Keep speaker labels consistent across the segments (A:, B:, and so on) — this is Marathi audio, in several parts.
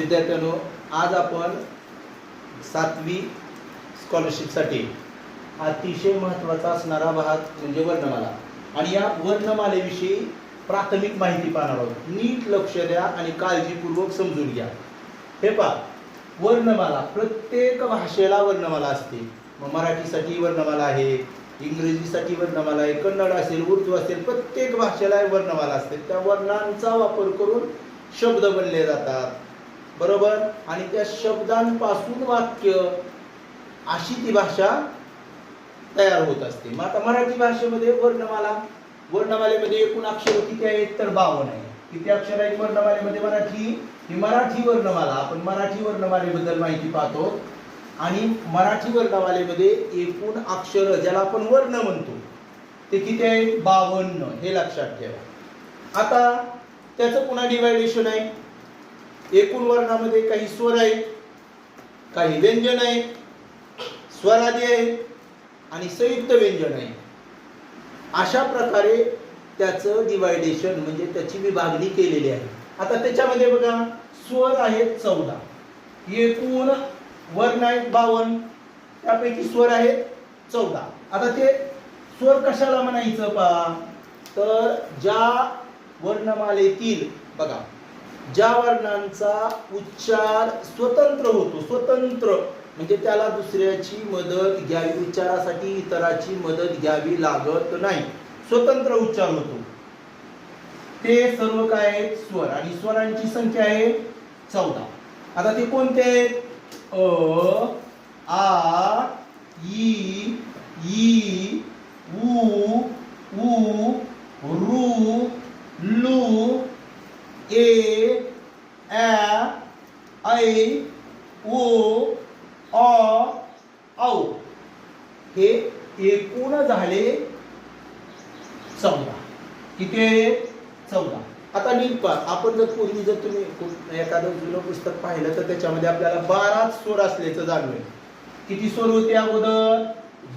A: विद्यार्थ्यांनो, आज आपण 7वी स्कॉलरशिपसाठी अतिशय महत्त्वाचा असणारा भाग म्हणजे वर्णमाला आणि या वर्णमालेविषयी प्राथमिक माहिती पाहणार आहोत. नीट लक्ष द्या आणि काळजीपूर्वक समजून घ्या. हे पहा, वर्णमाला प्रत्येक भाषेला वर्णमाला असते. मग मराठीसाठी वर्णमाला आहे, इंग्रजीसाठी वर्णमाला आहे, कन्नड असेल, उर्दू असेल, प्रत्येक भाषेला वर्णमाला असते. त्या वर्णांचा वापर करून शब्द बनले जातात, बरोबर. आणि त्या शब्दांपासून वाक्य अशी ती भाषा तयार होत असते. मग आता मराठी भाषेमध्ये वर्णमालेमध्ये एकूण अक्षर किती आहेत तर 52 आहे. किती अक्षर आहेत वर्णमालेमध्ये? मराठी वर्णमाला. आपण मराठी वर्णमालेबद्दल माहिती पाहतो आणि मराठी वर्णमालेमध्ये एकूण अक्षर ज्याला आपण वर्ण म्हणतो ते किती आहेत? 52. हे लक्षात ठेवा. आता त्याचं पुन्हा डिवायडेशन आहे. एकूण वर्णामध्ये काही स्वर आहेत, काही व्यंजन आहेत, स्वरादी आहेत आणि संयुक्त व्यंजन आहे. अशा प्रकारे त्याचं डिवायडेशन म्हणजे त्याची विभागणी केलेली आहे. आता त्याच्यामध्ये बघा, स्वर आहेत 14, एकूण वर्ण आहेत 52, त्यापैकी स्वर आहेत 14. आता ते स्वर कशाला म्हणायचं पहा, तर ज्या वर्णमालेतील बघा ज्या वर्णांचा उच्चार स्वतंत्र होतो, स्वतंत्र म्हणजे त्याला दुसऱ्याची मदत घ्यावी, उच्चारासाठी इतराची मदत घ्यावी लागत नाही, स्वतंत्र उच्चार होतो, ते सर्व काय आहेत? स्वर. आणि स्वरांची संख्या आहे 14. आता ते कोणते आहेत? अ, आ, ई, ई, उ, ऊ, रू, लू, ए, ऐ, ओ, औ. हे एकूण झाले 14. किती? 14. आता नीट पहा, आपण जर पूर्वी जर तुम्ही एखादं जुनं पुस्तक पाहिलं तर त्याच्यामध्ये आपल्याला 12 स्वर असल्याचं जाणवेल. किती स्वर होते अगोदर?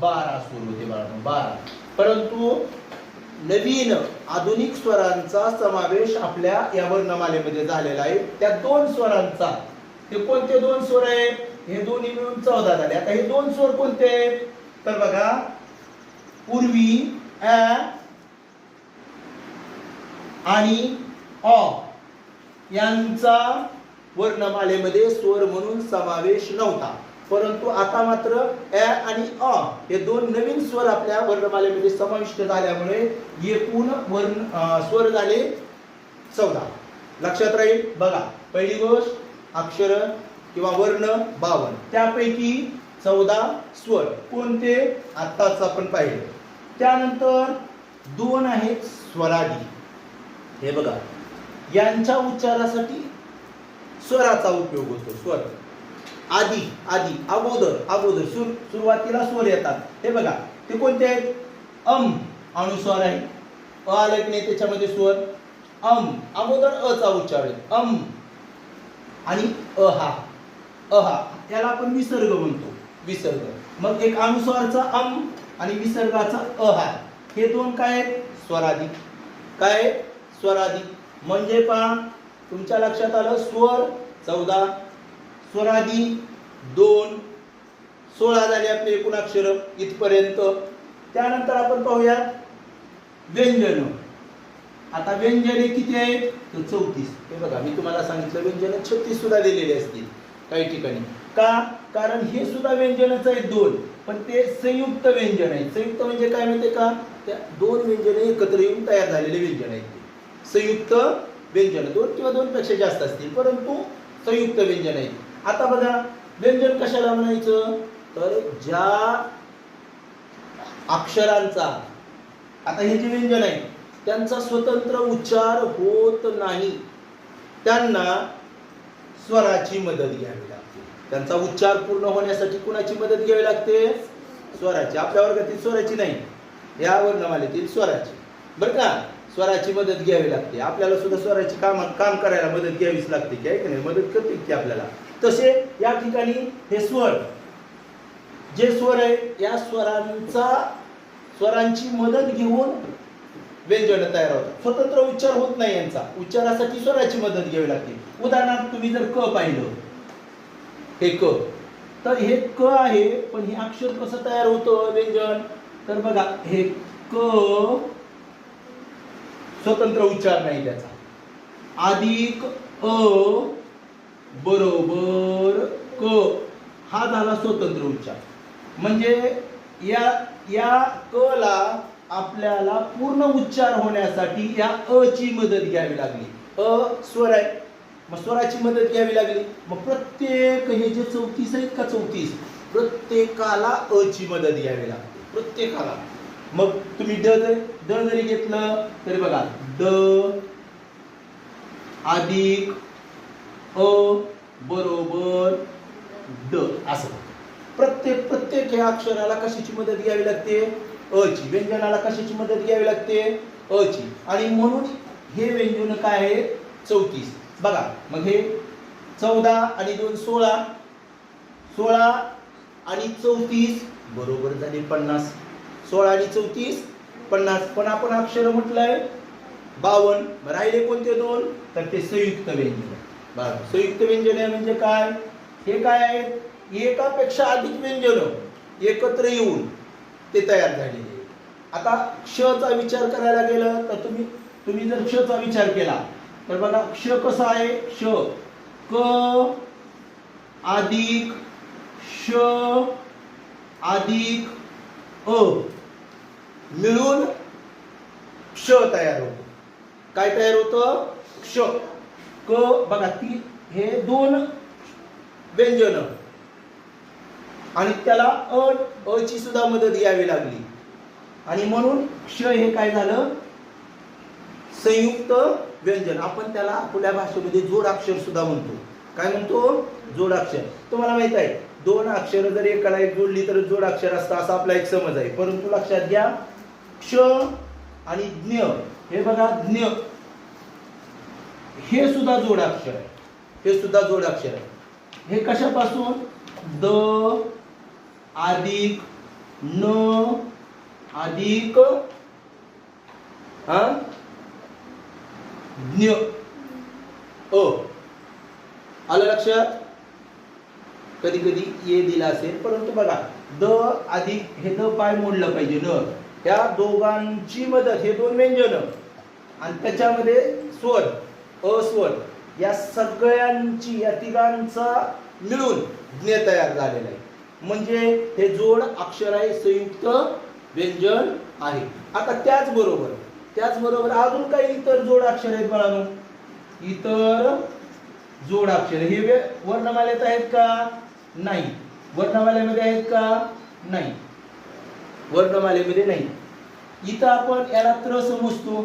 A: 12 स्वर होते बाळांनो, 12. परंतु नवीन आधुनिक स्वरांचा समावेश आपल्या या वर्णमालेमध्ये झालेला आहे. त्या 2 स्वरांचा, ते कोणते 2 स्वर आहेत? हे दोन्ही मिळून 14 झाले. आता हे 2 स्वर कोणते आहेत तर बघा, पूर्वी अ आणि अ यांचा वर्णमालेमध्ये स्वर म्हणून समावेश नव्हता. परंतु आता मात्र अ आणि अ हे 2 नवीन स्वर आपल्या वर्णमालेमध्ये समाविष्ट झाल्यामुळे एकूण स्वर झाले 14. लक्षात राहील. बघा, पहिली गोष्ट अक्षर किंवा वर्ण 52, त्यापैकी 14 स्वर कोणते? आत्ताच आपण पाहिले. त्यानंतर 2 आहेत स्वरादी. हे बघा, यांच्या उच्चारासाठी स्वराचा उपयोग होतो. स्वर आदी, अगोदर सुरुवातीला स्वर येतात. हे बघा, ते कोणते आहेत? अनुस्वार आहे. अ आलं की नाही त्याच्यामध्ये स्वर अगोदर अचा उच्चार आहे. आणि अहा त्याला आपण विसर्ग म्हणतो. विसर्ग. मग एक अनुस्वारचा आणि विसर्गाचा अहा, हे 2 काय आहेत? स्वरादी. काय? स्वरादी. म्हणजे पहा, तुमच्या लक्षात आलं, स्वर 14, स्वरादी 2, 16 झाले आपले एकूण अक्षर इथपर्यंत. त्यानंतर आपण पाहूया व्यंजन. आता व्यंजने किती आहेत तर 34. हे बघा, मी तुम्हाला सांगितलं व्यंजन 36 सुद्धा दिलेले असतील काही ठिकाणी. का? कारण हे सुद्धा व्यंजनच आहेत 2, पण ते संयुक्त व्यंजन आहेत. संयुक्त म्हणजे काय माहितीये का? त्या 2 व्यंजने एकत्र येऊन तयार झालेले व्यंजन आहेत. संयुक्त व्यंजन 2 किंवा 2 पेक्षा जास्त असतील, परंतु संयुक्त व्यंजन आहेत. आता बघा, व्यंजन कशाला म्हणायचं तर ज्या अक्षरांचा, आता हे जे व्यंजन आहे त्यांचा स्वतंत्र उच्चार होत नाही, त्यांना स्वराची मदत घ्यावी लागते. त्यांचा उच्चार पूर्ण होण्यासाठी कुणाची मदत घ्यावी लागते? स्वराची. आपल्या वर्गातील स्वराची नाही, या वर्णमालेतील स्वराची, बरं का? स्वराची मदत घ्यावी लागते. आपल्याला सुद्धा स्वराची काम करायला मदत घ्यावीच लागते, की आहे की नाही? मदत करते की आपल्याला. तसे या ठिकाणी हे स्वर, जे स्वर आहे या स्वरांची मदत घेऊन व्यंजन तयार होतात. स्वतंत्र उच्चार होत नाही यांचा. उच्चारासाठी स्वराची मदत घ्यावी लागते. उदाहरणार्थ तुम्ही जर क पाहिलं, हे क, तर हे क आहे, पण हे अक्षर कसं तयार होतं व्यंजन, तर बघा हे क स्वतंत्र उच्चार नाही त्याचा. अधिक अ बरोबर क हा झाला स्वतंत्र उच्चार. म्हणजे या क ला आपल्याला पूर्ण उच्चार होण्यासाठी या अ ची मदत घ्यावी लागली. अ स्वर आहे, मग स्वराची मदत घ्यावी लागली. मग प्रत्येक हे जे 34 आहेत का 34, प्रत्येकाला अ ची मदत घ्यावी लागते, प्रत्येकाला. मग तुम्ही ड जरी घेतलं तरी बघा ड अधिक अ बरोबर ड असं. प्रत्येक ह्या अक्षराला कशाची मदत घ्यावी लागते, अ ची. व्यंजनाला कशाची मदत घ्यावी लागते, अ ची. आणि म्हणून हे व्यंजन काय आहे 34. बघा मग हे 14 आणि 2 16, 16 आणि 34 बरोबर झाले 50. 16 आणि 34 50. पण आपण अक्षर म्हटलंय 52. राहिले कोणते दोन, तर ते संयुक्त व्यंजन. बघा संयुक्त व्यंजन म्हणजे काय, हे काय आहेत, एकापेक्षा अधिक व्यंजन एकत्र येऊन ते तयार झालेले. आता क्ष चा विचार करायला गेलं तर तुम्ही जर क्ष चा विचार केला तर बघा क्ष कसा आहे, क्ष क अधिक श अधिक अ मिळून क्ष तयार होतो. काय तयार होतं, क्ष. क बघा ती हे दोन व्यंजन आणि त्याला अ ची सुद्धा मदत घ्यावी लागली. आणि म्हणून क्ष हे काय झालं, संयुक्त व्यंजन. आपण त्याला आपल्या भाषेमध्ये जोडाक्षर सुद्धा म्हणतो. काय म्हणतो, जोडाक्षर. तुम्हाला माहित आहे दोन अक्षर जर एकाला एक जोडली तर जोडाक्षर असतं, असा आपला एक समज आहे. परंतु लक्षात घ्या क्ष आणि ज्ञ, हे बघा ज्ञ हे सुद्धा जोडाक्षर आहे. हे सुद्धा जोडाक्षर आहे. हे कशापासून, द अधिक न अधिक ज्ञ अ. आलं लक्षात. कधी कधी ये दिला असेल, परंतु बघा द अधिक हे द पाय मोडलं पाहिजे न, या दोघांची मदत, हे दोन व्यंजन आणि त्याच्यामध्ये स्वर अस्वर, या सगळ्यांची, या तिघांचा मिळून ज्ञ तयार झालेला आहे. म्हणजे हे जोड अक्षर आहे, संयुक्त व्यंजन आहे. आता त्याचबरोबर अजून काही इतर जोड अक्षर आहेत बाळांनो. इतर जोड अक्षर हे वर्णमालेत आहेत का, नाही. वर्णमालेमध्ये आहेत का, नाही. वर्णमालेमध्ये नाही. इथं आपण याला त्र समजतो,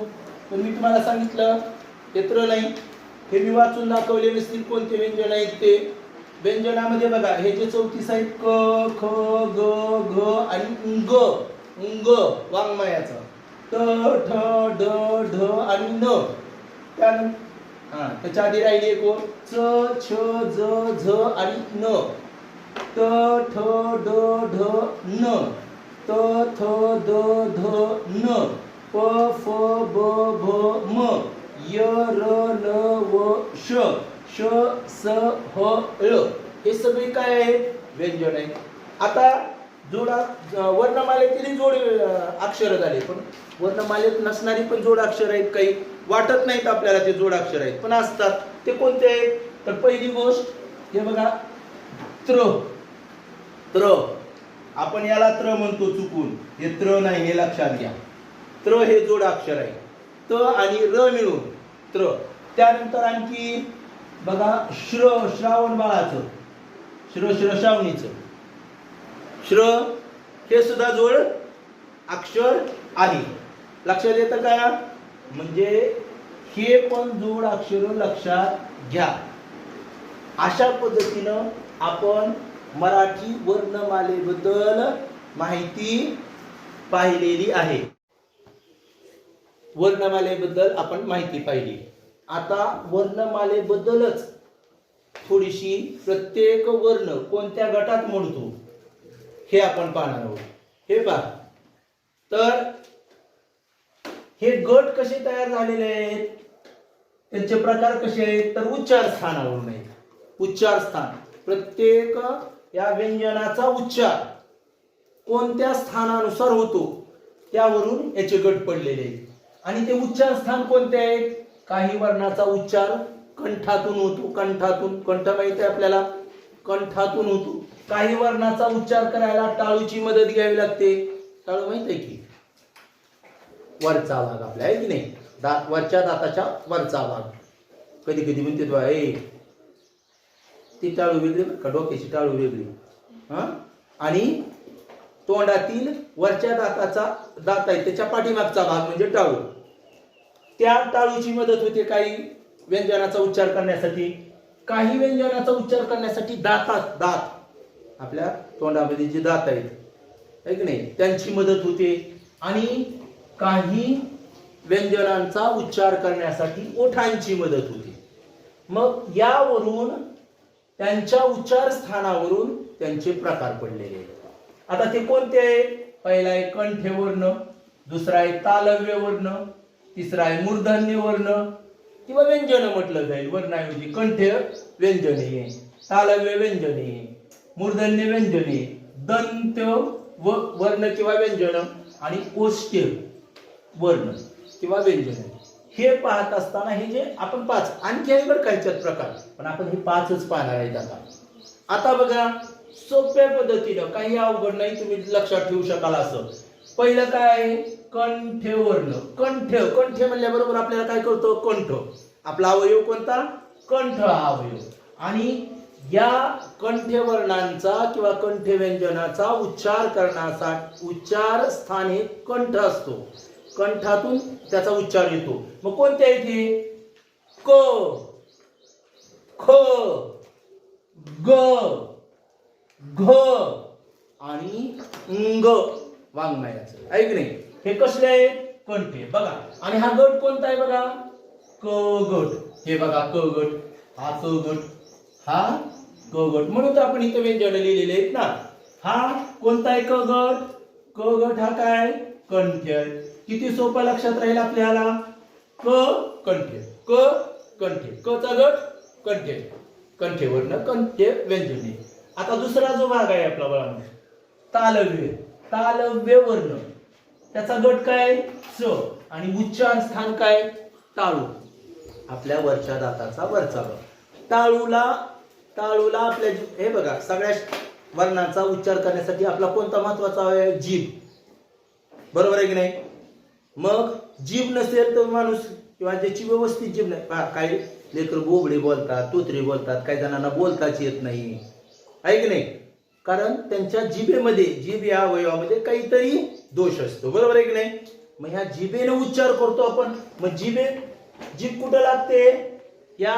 A: पण मी तुम्हाला सांगितलं हे त्र नाही. हे मी वाचून दाखवले नसतील कोणते व्यंजन आहेत ते. व्यंजनामध्ये बघा हे जे 34 आहेत क ख ग घ आणि ग, उंग वाङ्मयाचा, त ठ ड ढ आणि न. त्याच्या आधी राहिली एक ओळ च छ ज झ आणि न, त ठ ड ढ न, त थ द ध न, प फ ब भ म, य र ल व श, श स ह ळ. हे सगळे काय आहेत, व्यंजन आहेत. आता वर्णमालेतील जोड अक्षर झाले, पण वर्णमालेत नसणारी पण जोड अक्षर आहेत. काही वाटत नाहीत आपल्याला ते जोड अक्षर आहेत, पण असतात. ते कोणते आहेत, तर पहिली गोष्ट हे बघा त्र. त्र आपण याला त्र म्हणतो चुकून, हे त्र नाही, हे लक्षात घ्या. त्र हे जोड अक्षर आहे. त आणि र मिळून त्र. त्यानंतर आणखी बघा श्र, श्रावण बाळाचं, श्र श्रावणीचं, श्र हे सुद्धा जोड अक्षर आहे. लक्षात येतं का, म्हणजे हे पण जोड अक्षर लक्षात घ्या. अशा पद्धतीनं आपण मराठी वर्णमालेबद्दल माहिती पाहिलेली आहे. वर्णमालेबद्दल आपण माहिती पाहिली. आता वर्णमालेबद्दलच थोडीशी, प्रत्येक वर्ण कोणत्या गटात मोडतो हे आपण पाहणार आहोत. हे पहा, तर हे गट कसे तयार झालेले आहेत, त्यांचे प्रकार कसे आहेत, तर उच्चार स्थानावरून आहेत. उच्चार स्थान, प्रत्येक या व्यंजनाचा उच्चार कोणत्या स्थानानुसार होतो त्यावरून याचे गट पडलेले आहेत. आणि ते उच्चार स्थान कोणते आहेत, काही वर्णाचा उच्चार कंठातून होतो, कंठातून, कंठ माहिती आहे आपल्याला, कंठातून होतो. काही वर्णाचा उच्चार करायला टाळूची मदत घ्यावी लागते. टाळू माहित आहे की वरचा भाग आपला आहे की नाही, दात, वरच्या दाताच्या वरचा भाग. कधी कधी म्हणते तो ती टाळू वेगळी का, डोक्याची टाळू वेगळी. आणि तोंडातील वरच्या दाताचा दात आहे त्याच्या पाठीमागचा भाग म्हणजे टाळू, त्या टाळूची मदत होते काही व्यंजनाचा उच्चार करण्यासाठी. काही व्यंजनाचा उच्चार करण्यासाठी दातात, दात आपल्या तोंडामध्ये जे दात आहेत है की नाही, त्यांची मदत होते. आणि काही व्यंजनांचा उच्चार करण्यासाठी ओठांची मदत होते. मग यावरून त्यांच्या उच्चार स्थानावरून त्यांचे प्रकार पडलेले आहेत. आता ते कोणते आहेत, पहिला आहे कंठ्य वर्ण, दुसरा आहे तालव्य वर्ण, तिसरा आहे मूर्धन्य वर्ण किंवा व्यंजन म्हटलं जाईल. वर्णाऐवजी कंठ्य व्यंजने, तालव्य व्यंजने, मूर्धन्य व्यंजने, दंत वर्ण किंवा व्यंजन आणि ओष्ठ्य वर्ण किंवा व्यंजन. हे पाहत असताना हे जे आपण पाच, आणखी आहे बरं काहीच्यात प्रकार, पण आपण हे पाचच पाहणार आहेत. आता बघा सोप्या पद्धतीनं, काही अवघड नाही, तुम्ही लक्षात ठेवू शकाल असं. पहिलं काय आहे, कंठ वर्ण. कंठ, कंठ म्हणल्याबरोबर आपल्याला काय कळतो, कंठ. आपला अवयव कोणता, कंठ हा अवयव. आणि या कंठ वर्णांचा किंवा कंठ व्यंजनाचा उच्चार करण्यासाठी उच्चार स्थानी कंठ असतो, कंठातून त्याचा उच्चार येतो. मग कोणते आहेत हे, क, ख, ग, घ आणि ंग वाङ्मयाचं, ऐक नाही. हे कसले आहेत, कंठे. बघा, आणि हा गट कोणता आहे बघा, क गट. हे बघा क गट, हा क गट, हा क गट. म्हणून तर आपण इथं व्यंजन लिहिलेले आहेत ना. हा कोणता आहे, क गट. क गट हा काय, कंठ्य. किती सोपं लक्षात राहील आपल्याला, क कंठ्य, क कंठ्य, क चा गट कंठ्य, कंठ्य वर्ण, कंठ्य व्यंजने. आता दुसरा जो भाग आहे आपला बाळांनो, तालव्य. तालव्य वर्ण, त्याचा गट काय, च, आणि उच्चार स्थान काय, टाळू, आपल्या वरच्या दाताचा वरचा भाग. टाळूला आपल्या, हे बघा, सगळ्या वर्णांचा उच्चार करण्यासाठी आपला कोणता महत्वाचा आहे, जीभ. बरोबर आहे की नाही. मग जीभ नसेल तर माणूस, किंवा ज्याची व्यवस्थित जीभ नाही, काही लेकर बोबडे बोलतात, तोत्रे बोलतात, काही जणांना बोलताच येत नाही, आहे की नाही, कारण त्यांच्या जिभेमध्ये, जीभ या अवयवामध्ये काहीतरी दोष असतो. बरोबर आहे की नाही. मग ह्या जिभेने उच्चार करतो आपण. मग जीभ कुठं लागते, या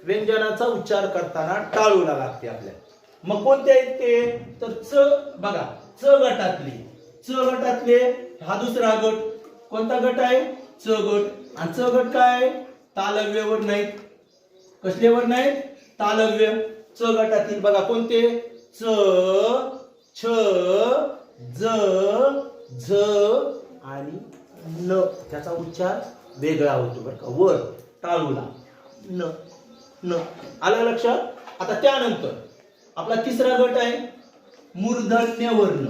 A: व्यंजनाचा उच्चार करताना टाळूला लागते आपल्या. मग कोणते आहेत ते, तर च. बघा, च गटातले हा दुसरा गट. कोणता गट आहे, च गट. आणि च गट काय, तालव्य वर्ण आहेत. कसले वर्ण आहेत, तालव्य. च गटातील बघा कोणते, च, छ, ज, झ आणि न. त्याचा उच्चार वेगळा होतो बरं का, वर टाळूला, न, न. आलं लक्षात. आता त्यानंतर आपला तिसरा गट आहे मूर्धन्य वर्ण.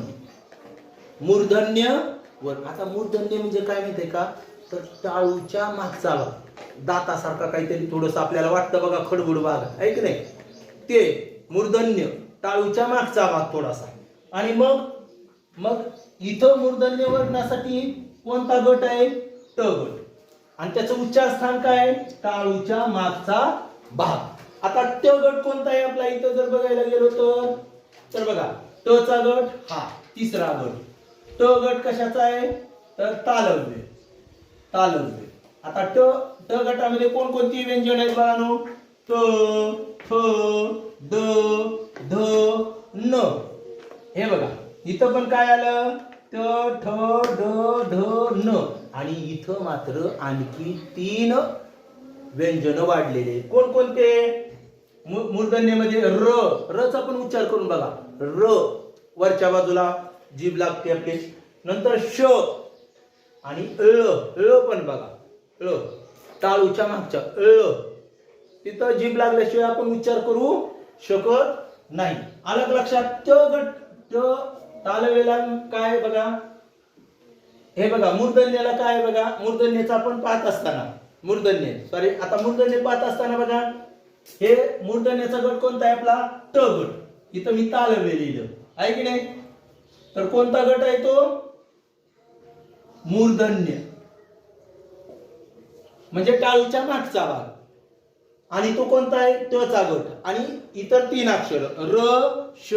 A: मूर्धन्य वर्ण. आता मूर्धन्य म्हणजे काय माहितीये का, तर टाळूच्या मागचा भाग, दातासारखा काहीतरी थोडस आपल्याला वाटतं बघा, खडबुड भाग आहे की नाही, ते मूर्धन्य, टाळूच्या मागचा भाग थोडासा. आणि मग इथं मूर्धन्य वर्णासाठी कोणता गट आहे, ट गट. आणि त्याचं उच्चार स्थान काय, टाळूच्या मागचा भाग. आता ट गट कोणता आहे आपला, इथं जर बघायला गेलो तर बघा, ट चा गट हा तिसरा गट. ट गट कशाचा आहे, तर तालव्य. तालव्य. आता ट गटामध्ये कोणकोणती व्यंजन आहेत बाळांनो, त, थ, ड, ध, न. हे बघा, इथं पण काय आलं, त, ठ, ड, ध, न. आणि इथं मात्र आणखी 3 व्यंजन वाढलेले. कोणकोणते, मूर्धन्यमध्ये र चा पण उच्चार करून बघा, र वरच्या बाजूला जीभ लागते आपली. नंतर श, आणि पण बघा टाळूच्या मागच्या तिथं जीभ लागल्याशिवाय आपण उच्चार करू शकत नाही. आलं लक्षात? तालवेला काय बघा, हे बघा मूर्धन्याला काय बघा, मूर्धन्याचं आपण पाहत असताना मूर्धन्य पाहत असताना बघा, हे मूर्धन्याचा गट कोणता आहे आपला? ट गट. इथं मी तालवे लिहिलं आहे की नाही? तर कोणता गट आहे तो? मूर्धन्य, म्हणजे टाळूच्या मागचा भाग. आणि तो कोणता आहे? ट चा गट. आणि इतर 3 अक्षर र, श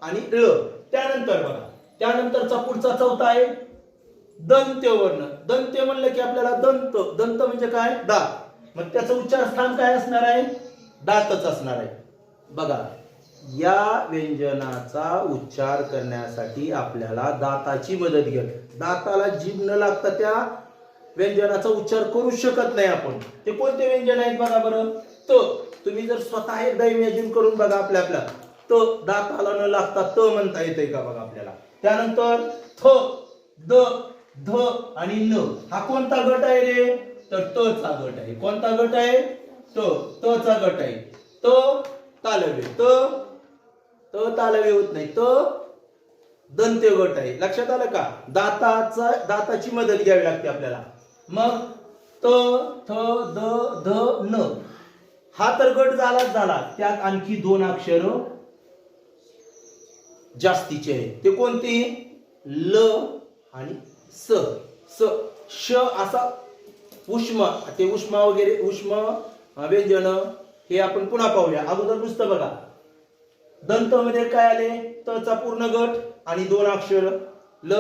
A: आणि ळ. त्यानंतर बघा, त्यानंतरचा पुढचा चौथा आहे दंत्य वर्ण. दंत्य म्हणलं की आपल्याला दंत म्हणजे काय? दात. मग त्याचं उच्चार स्थान काय असणार आहे? दातच असणार आहे. बघा, या व्यंजनाचा उच्चार करण्यासाठी आपल्याला दाताची मदत घ्या. दाताला जीभ न लागता त्या व्यंजनाचा उच्चार करू शकत नाही आपण. ते कोणते व्यंजन आहेत बघा बरं? त. तुम्ही जर स्वतः एकदा इमॅजिन करून बघा, आपल्या त दाताला न लागता त म्हणता येते का बघा आपल्याला. त्यानंतर थ, द, ध आणि न. हा कोणता गट आहे रे? तर त चा गट आहे. कोणता गट आहे? त चा गट आहे. त तालव्य, त तालव्य होत नाही, त दंत्य गट आहे. लक्षात आलं का? दाताची मदत घ्यावी लागते आपल्याला. मग त, थ, द, ध, न. हा तर गट झाला. त्यात आणखी 2 अक्षर जास्तीचे आहेत. ते कोणते? ल आणि स. श असा उष्म, ते उष्मा वगैरे उष्म व्यंजन हे आपण पुन्हा पाहूया. अगोदर नुसतं बघा, दंत मध्ये काय आले? त चा पूर्ण गट आणि 2 अक्षर ल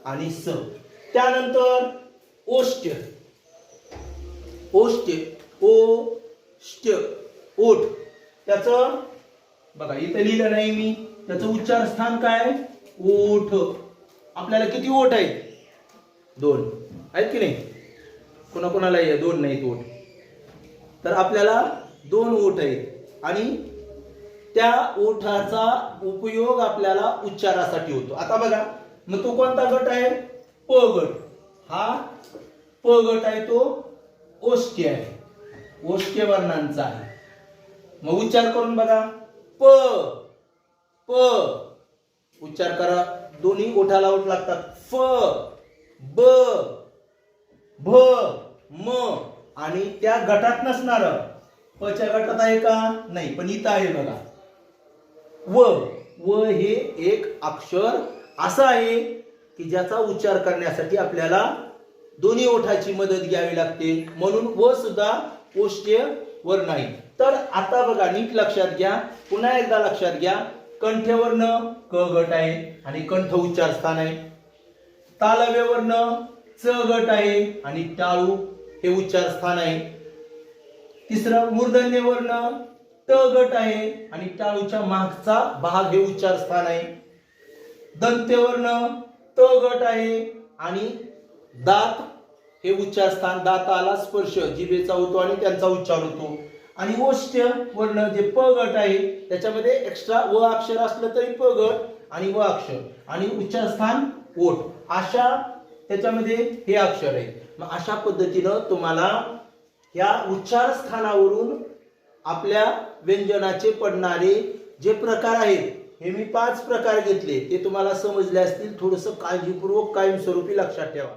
A: आणि स. त्यानंतर ओष्ठ्य, ओठ. त्याचं बघा इथं लिहिलं नाही मी. त्याचं उच्चार स्थान काय? ओठ. आपल्याला किती ओठ आहेत? 2 आहेत की नाही? कोणाकोणाला 2 नाहीत ओठ. तर आपल्याला 2 ओठ आहेत आणि त्या ओठाचा उपयोग आपल्याला उच्चारासाठी होतो. आता बघा, मग तो कोणता गट आहे? प गट. हा प गट आहे, तो ओष्ठ्य आहे, ओष्ठ्य वर्णांचा आहे. मग उच्चार करून बघा, प उच्चार करा. दोन्ही ओठाला ओठ लागतात. फ, ब, भ, म. आणि त्या गटात नसणार, पच्या गटात आहे का? नाही, पण इथं आहे बघा. व हे एक अक्षर असं आहे की ज्याचा उच्चार करण्यासाठी आपल्याला दोन्ही ओठाची मदत घ्यावी लागते. म्हणून व सुद्धा ओष्ठ्य वर्ण आहे. तर आता बघा, नीट लक्षात घ्या, पुन्हा एकदा लक्षात घ्या. कंठ्यवर्ण क गट आहे आणि कंठ उच्चार स्थान आहे. तालव्य वर्ण च गट आहे आणि टाळू हे उच्चार स्थान आहे. तिसरं मूर्धन्य वर्ण त गट आहे आणि टाळूच्या मागचा भाग हे उच्चार स्थान आहे. दंत्य वर्ण त गट आहे आणि दात हे उच्चार स्थान. दाताला स्पर्श जिभेचा होतो आणि त्यांचा उच्चार होतो. आणि ओष्ठ्य वर्ण जे प गट आहे त्याच्यामध्ये एक्स्ट्रा व अक्षर असलं तरी प गट आणि व अक्षर आणि उच्चार स्थान ओठ, अशा त्याच्यामध्ये हे अक्षर आहे. मग अशा पद्धतीनं तुम्हाला या उच्चार स्थानावरून आपल्या व्यंजनाचे पडणारे जे प्रकार आहेत, हे मी 5 प्रकार घेतले, ते तुम्हाला समजले असतील. थोडंसं काळजीपूर्वक कायमस्वरूपी लक्षात ठेवा.